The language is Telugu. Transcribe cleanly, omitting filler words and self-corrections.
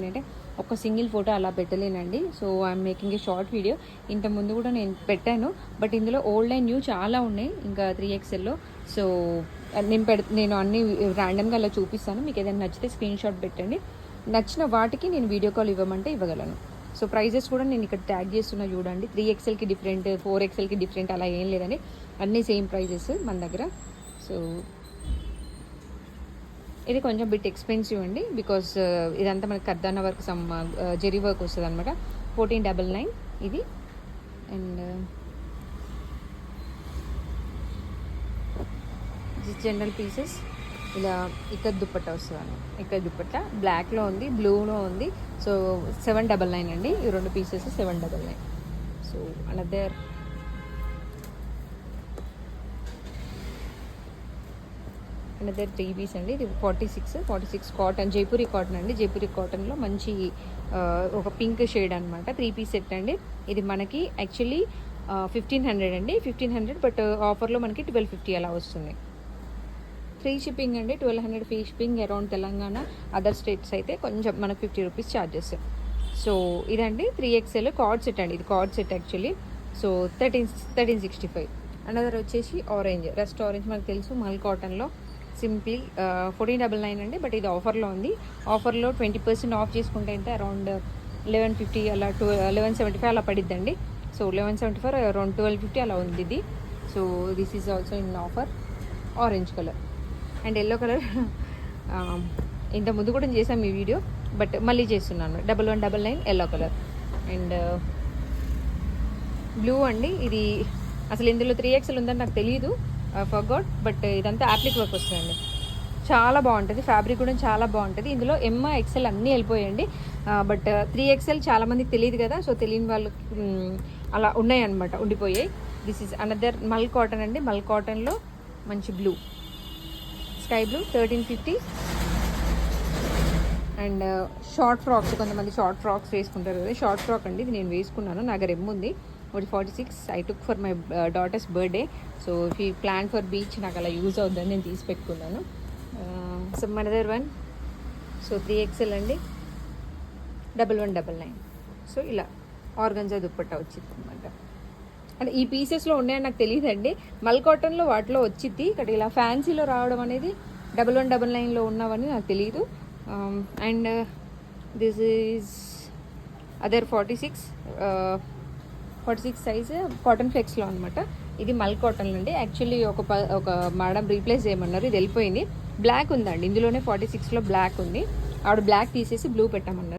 అంటే ఒక సింగిల్ ఫోటో అలా పెట్టలేనండి. So I'm making a short video. ఇంత ముందు కూడా నేను పెట్టాను, బట్ ఇందులో ఓల్డ్ అండ్ న్యూ చాలా ఉన్నాయి ఇంకా 3XLలో. సో నేను అన్ని ర్యాండమ్గా అలా చూపిస్తాను. మీకు ఏదైనా నచ్చితే స్క్రీన్ షాట్ పెట్టండి. నచ్చిన వాటికి నేను వీడియో కాల్ ఇవ్వమంటే ఇవ్వగలను. సో ప్రైజెస్ కూడా నేను ఇక్కడ ట్యాగ్ చేస్తున్నా చూడండి. 3XLకి డిఫరెంట్, 4XLకి డిఫరెంట్ అలా ఏం లేదండి, అన్నీ సేమ్ ప్రైజెస్ మన దగ్గర. సో ఇది కొంచెం బిట్ ఎక్స్పెన్సివ్ అండి, బికాస్ ఇదంతా మనకి కర్దానా వర్క్, సమ్ జెరీ వర్క్ వస్తుంది అనమాట. 1499 ఇది. అండ్ జనరల్ పీసెస్ ఇలా ఇక్కడ దుప్పట్టా వస్తుంది. ఇక్కడ దుప్పట్టా బ్లాక్లో ఉంది, బ్లూలో ఉంది. సో 799 అండి ఈ రెండు pieces, 799. So another another 3 piece అండి. ఇది 46 కాటన్, జైపూరి కాటన్ అండి. జైపూరి కాటన్లో మంచి ఒక పింక్ షేడ్ అనమాట. 3 పీస్ సెట్ అండి. ఇది మనకి యాక్చువల్లీ 1500 అండి, 1500, బట్ ఆఫర్లో మనకి 1250 అలా వస్తుంది. ఫ్రీ షిప్పింగ్ అండి, 1200 free shipping around Telangana. Other states అయితే కొంచెం మనకు 50 రూపీస్ ఛార్జెస్. సో ఇదండి 3XL కార్డ్ సెట్ అండి. ఇది card set actually. So 1365. Another వచ్చేసి ఆరెంజ్, రస్ట్ ఆరెంజ్ మనకు తెలుసు, మల్ కాటన్లో సింప్లీ 1499 అండి, బట్ ఇది ఆఫర్లో ఉంది. ఆఫర్లో 20% ఆఫ్ చేసుకుంటే అయితే అరౌండ్ 1150 అలా 1175 అలా పడిద్దండి. సో 1175 అరౌండ్ 1250 అలా ఉంది ఇది. So this is also in offer. Orange colour and yellow colour ఇంత ముందు కూడా చేసాం ఈ వీడియో, బట్ మళ్ళీ చేస్తున్నాను. 1199 ఎల్లో కలర్. అండ్ బ్లూ అండి. ఇది అసలు ఇందులో 3XL ఉందని నాకు తెలియదు, ఫర్గాట్, బట్ ఇదంతా యాప్లిక్ వర్క్ వస్తుందండి. చాలా బాగుంటుంది, ఫ్యాబ్రిక్ కూడా చాలా బాగుంటుంది. ఇందులో MXL అన్నీ వెళ్ళిపోయాయండి, బట్ 3XL చాలామందికి తెలియదు కదా. సో తెలియని వాళ్ళు అలా ఉన్నాయన్నమాట, ఉండిపోయాయి. దిస్ ఈజ్ అనదర్ మల్ కాటన్ అండి. మల్ కాటన్లో మంచి blue, sky blue, 1350. And short frocks, కొంతమంది షార్ట్ ఫ్రాక్స్ వేసుకుంటారు కదా, షార్ట్ ఫ్రాక్ అండి. ఇది నేను వేసుకున్నాను, నా దగ్గర ఉంది. 46 I took for my daughters birthday. So if you plan for beach నాకు అలా యూజ్ అవుతుందని నేను తీసి పెట్టుకున్నాను. So మనదర్ one. సో 3XL అండి, 1199. సో ఇలా ఆర్గంజా దుప్పట్టా వచ్చింది అనమాట. అంటే ఈ పీసెస్లో ఉన్నాయని నాకు తెలియదండి. మల్ కాటన్లో వాటిలో వచ్చింది, ఇక్కడ ఇలా ఫ్యాన్సీలో రావడం అనేది 1199లో ఉన్నవని నాకు తెలియదు. And this is other 46 size cotton ఫ్లెక్స్లో అనమాట. ఇది మల్ కాటన్ అండి. యాక్చువల్లీ ఒక మేడం రీప్లేస్ చేయమన్నారు, ఇది వెళ్ళిపోయింది. బ్లాక్ ఉందండి ఇందులోనే, 46లో బ్లాక్ ఉంది. ఆవిడ బ్లాక్ తీసేసి బ్లూ పెట్టామన్నారు.